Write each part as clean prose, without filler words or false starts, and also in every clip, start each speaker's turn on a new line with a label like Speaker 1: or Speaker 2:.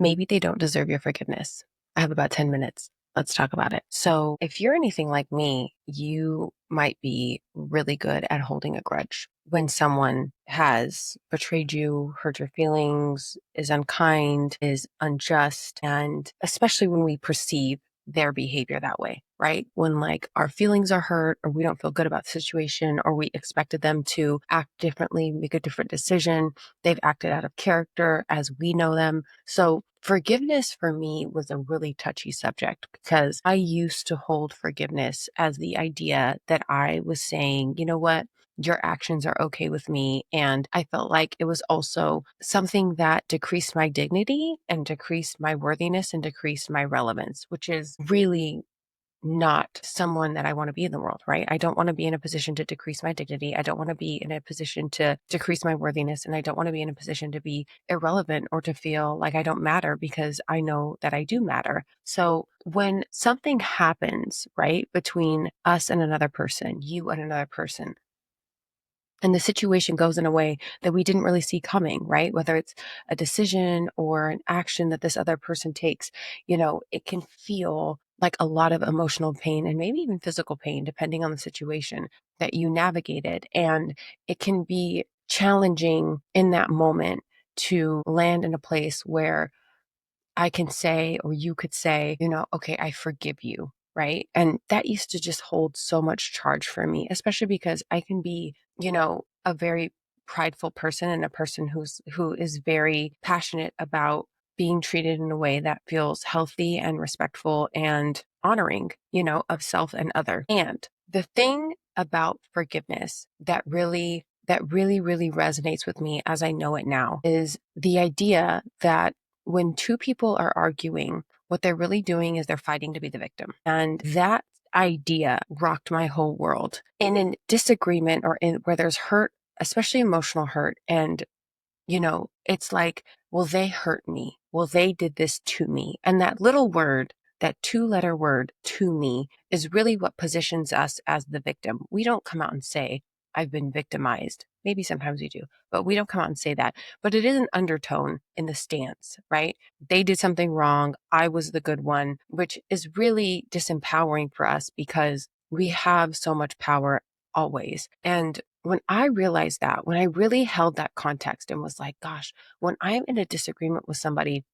Speaker 1: maybe they don't deserve your forgiveness. I have about 10 minutes. Let's talk about it. So, if you're anything like me, you might be really good at holding a grudge. When someone has betrayed you, hurt your feelings, is unkind, is unjust, and especially when we perceive their behavior that way, right? When like our feelings are hurt or we don't feel good about the situation or we expected them to act differently, make a different decision, they've acted out of character as we know them. So forgiveness for me was a really touchy subject because I used to hold forgiveness as the idea that I was saying, you know what? Your actions are okay with me. And I felt like it was also something that decreased my dignity and decreased my worthiness and decreased my relevance, which is really not someone that I want to be in the world, right? I don't want to be in a position to decrease my dignity. I don't want to be in a position to decrease my worthiness. And I don't want to be in a position to be irrelevant or to feel like I don't matter because I know that I do matter. So when something happens, right, between us and another person, you and another person, and the situation goes in a way that we didn't really see coming, right? Whether it's a decision or an action that this other person takes, it can feel like a lot of emotional pain and maybe even physical pain, depending on the situation that you navigated. And it can be challenging in that moment to land in a place where I can say, or you could say, okay, I forgive you. Right. And that used to just hold so much charge for me, especially because I can be, a very prideful person and a person who is very passionate about being treated in a way that feels healthy and respectful and honoring, of self and other. And the thing about forgiveness that really resonates with me as I know it now is the idea that when two people are arguing, what they're really doing is they're fighting to be the victim. And that idea rocked my whole world. In a disagreement or in where there's hurt, especially emotional hurt, and it's like, well, they hurt me. Well, they did this to me. And that little word, that 2-letter word, to me, is really what positions us as the victim. We don't come out and say, I've been victimized. Maybe sometimes we do, but we don't come out and say that. But it is an undertone in the stance, right? They did something wrong. I was the good one, which is really disempowering for us because we have so much power always. And when I realized that, when I really held that context and was like, gosh, when I'm in a disagreement with somebody,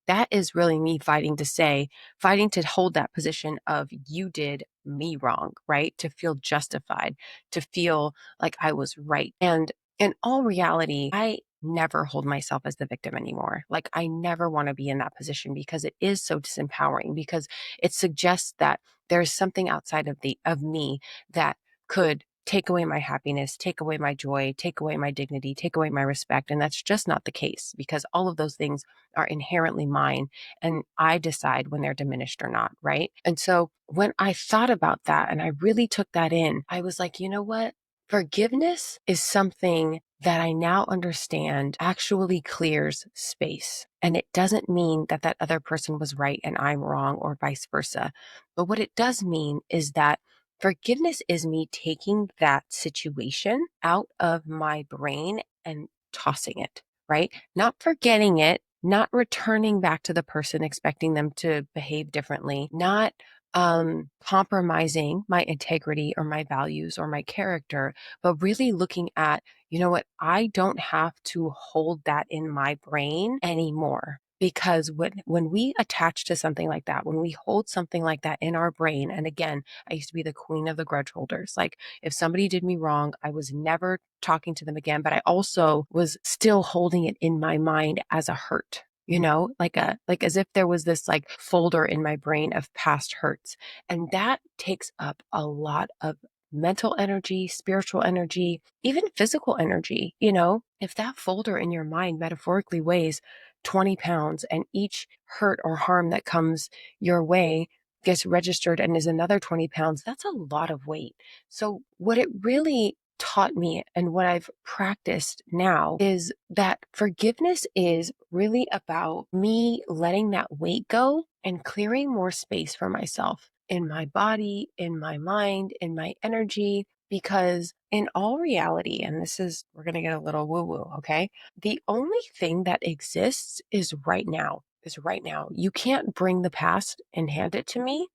Speaker 1: that is really me fighting to hold that position of you did me wrong, right? To feel justified, to feel like I was right. And in all reality, I never hold myself as the victim anymore. Like I never want to be in that position because it is so disempowering because it suggests that there's something outside of me that could take away my happiness, take away my joy, take away my dignity, take away my respect. And that's just not the case because all of those things are inherently mine and I decide when they're diminished or not, right? And so when I thought about that and I really took that in, I was like, you know what? Forgiveness is something that I now understand actually clears space. And it doesn't mean that that other person was right and I'm wrong or vice versa. But what it does mean is that forgiveness is me taking that situation out of my brain and tossing it, right? Not forgetting it, not returning back to the person expecting them to behave differently, not compromising my integrity or my values or my character, but really looking at, you know what, I don't have to hold that in my brain anymore. Because when we attach to something like that, when we hold something like that in our brain, and again, I used to be the queen of the grudge holders. Like if somebody did me wrong, I was never talking to them again, but I also was still holding it in my mind as a hurt, like as if there was this like folder in my brain of past hurts. And that takes up a lot of mental energy, spiritual energy, even physical energy. If that folder in your mind metaphorically weighs 20 pounds and each hurt or harm that comes your way gets registered and is another 20 pounds, that's a lot of weight. So what it really taught me and what I've practiced now is that forgiveness is really about me letting that weight go and clearing more space for myself in my body, in my mind, in my energy, Because in all reality, and we're going to get a little woo woo, okay? The only thing that exists is right now, is right now. You can't bring the past and hand it to me,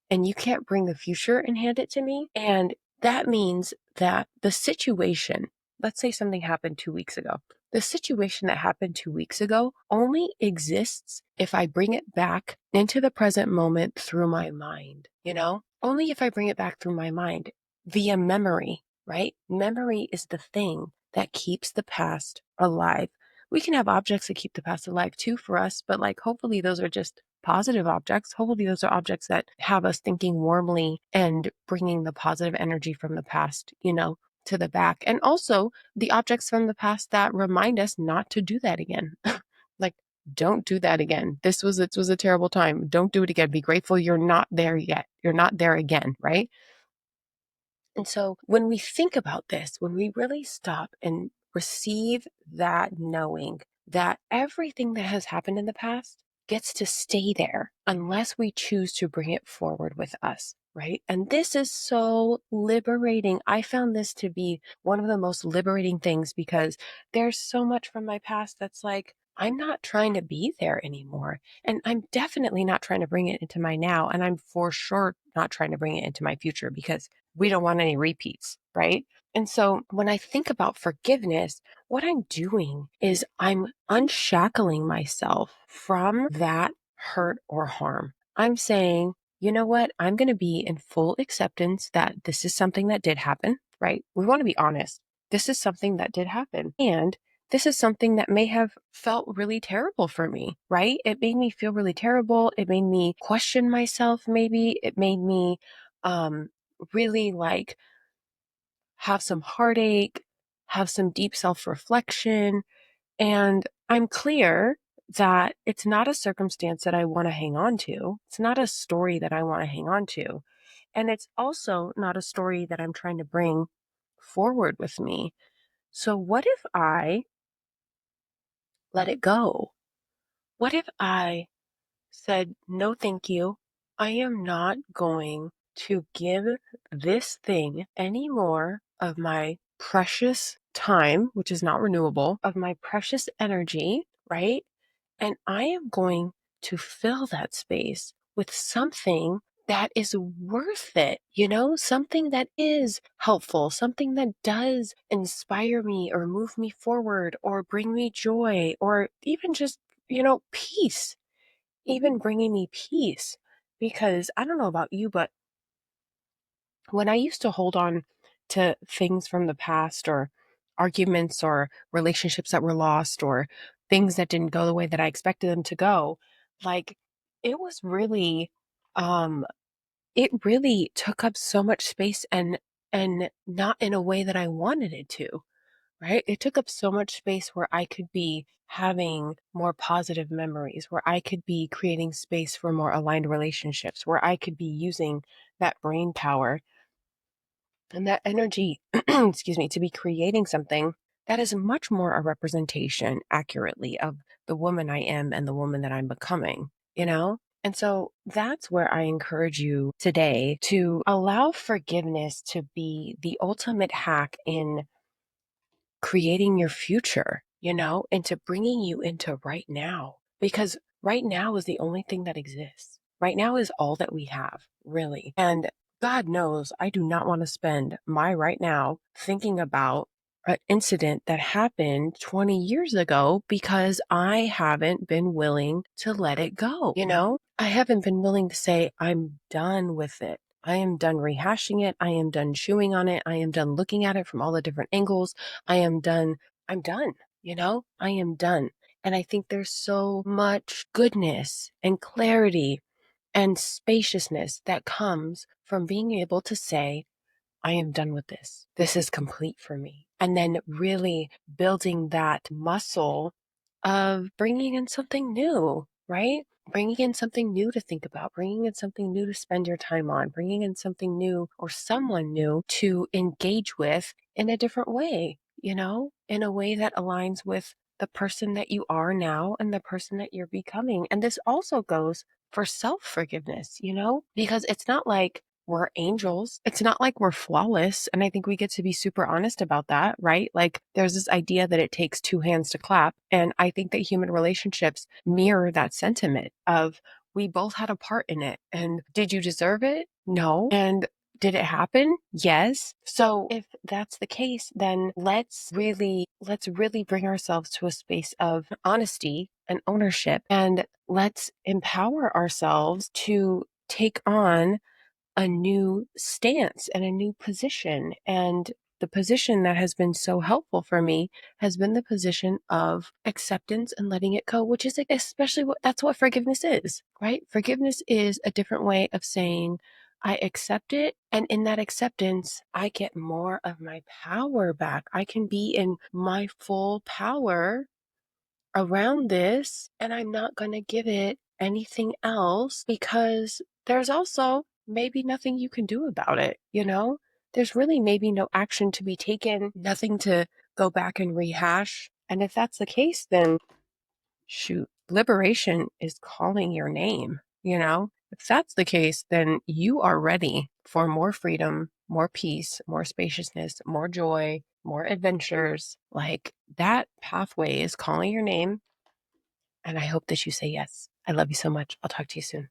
Speaker 1: and you can't bring the future and hand it to me. And that means that the situation, let's say something happened 2 weeks ago. The situation that happened 2 weeks ago only exists if I bring it back into the present moment through my mind, Only if I bring it back through my mind via memory, right? Memory is the thing that keeps the past alive. We can have objects that keep the past alive too for us, but like hopefully those are just positive objects. Hopefully those are objects that have us thinking warmly and bringing the positive energy from the past, to the back. And also the objects from the past that remind us not to do that again. Like, don't do that again. It was a terrible time. Don't do it again. Be grateful you're not there yet. You're not there again, right? And so when we think about this, when we really stop and receive that knowing that everything that has happened in the past gets to stay there unless we choose to bring it forward with us, right? And this is so liberating. I found this to be one of the most liberating things because there's so much from my past that's like, I'm not trying to be there anymore. And I'm definitely not trying to bring it into my now. And I'm for sure not trying to bring it into my future because we don't want any repeats, right? And so when I think about forgiveness, what I'm doing is I'm unshackling myself from that hurt or harm. I'm saying, you know what? I'm going to be in full acceptance that this is something that did happen, right? We want to be honest. This is something that did happen. And this is something that may have felt really terrible for me, right? It made me feel really terrible. It made me question myself, maybe. It made me, really like have some heartache, have some deep self reflection. And I'm clear that it's not a circumstance that I want to hang on to. It's not a story that I want to hang on to. And it's also not a story that I'm trying to bring forward with me. So, what if I let it go? What if I said, no, thank you. I am not going to give this thing any more of my precious time, which is not renewable, of my precious energy, right? And I am going to fill that space with something that is worth it, something that is helpful, something that does inspire me or move me forward or bring me joy or even just, peace, even bringing me peace. Because I don't know about you, but when I used to hold on to things from the past or arguments or relationships that were lost or things that didn't go the way that I expected them to go, like it was really, um, it really took up so much space and not in a way that I wanted it to. Right? It took up so much space where I could be having more positive memories, where I could be creating space for more aligned relationships, where I could be using that brain power and that energy, excuse me, to be creating something that is much more a representation accurately of the woman I am and the woman that I'm becoming, And so that's where I encourage you today to allow forgiveness to be the ultimate hack in creating your future, into bringing you into right now. Because right now is the only thing that exists. Right now is all that we have, really. And God knows I do not want to spend my right now thinking about an incident that happened 20 years ago because I haven't been willing to let it go. I haven't been willing to say, I'm done with it. I am done rehashing it. I am done chewing on it. I am done looking at it from all the different angles. I am done. I'm done. I am done. And I think there's so much goodness and clarity and spaciousness that comes from being able to say, I am done with this. This is complete for me. And then really building that muscle of bringing in something new, right? Bringing in something new to think about, bringing in something new to spend your time on, bringing in something new or someone new to engage with in a different way, in a way that aligns with the person that you are now and the person that you're becoming. And this also goes for self forgiveness, because it's not like we're angels. It's not like we're flawless. And I think we get to be super honest about that, right? Like there's this idea that it takes two hands to clap. And I think that human relationships mirror that sentiment of we both had a part in it. And did you deserve it? No. And did it happen? Yes. So if that's the case, then let's really bring ourselves to a space of honesty and ownership, and let's empower ourselves to take on a new stance and a new position. And the position that has been so helpful for me has been the position of acceptance and letting it go, which is like especially that's what forgiveness is, right? Forgiveness is a different way of saying, I accept it. And in that acceptance, I get more of my power back. I can be in my full power around this, and I'm not going to give it anything else because there's also maybe nothing you can do about it, you know? There's really maybe no action to be taken, nothing to go back and rehash. And if that's the case, then shoot, liberation is calling your name, you know? If that's the case, then you are ready for more freedom, more peace, more spaciousness, more joy, more adventures. Like that pathway is calling your name. And I hope that you say yes. I love you so much. I'll talk to you soon.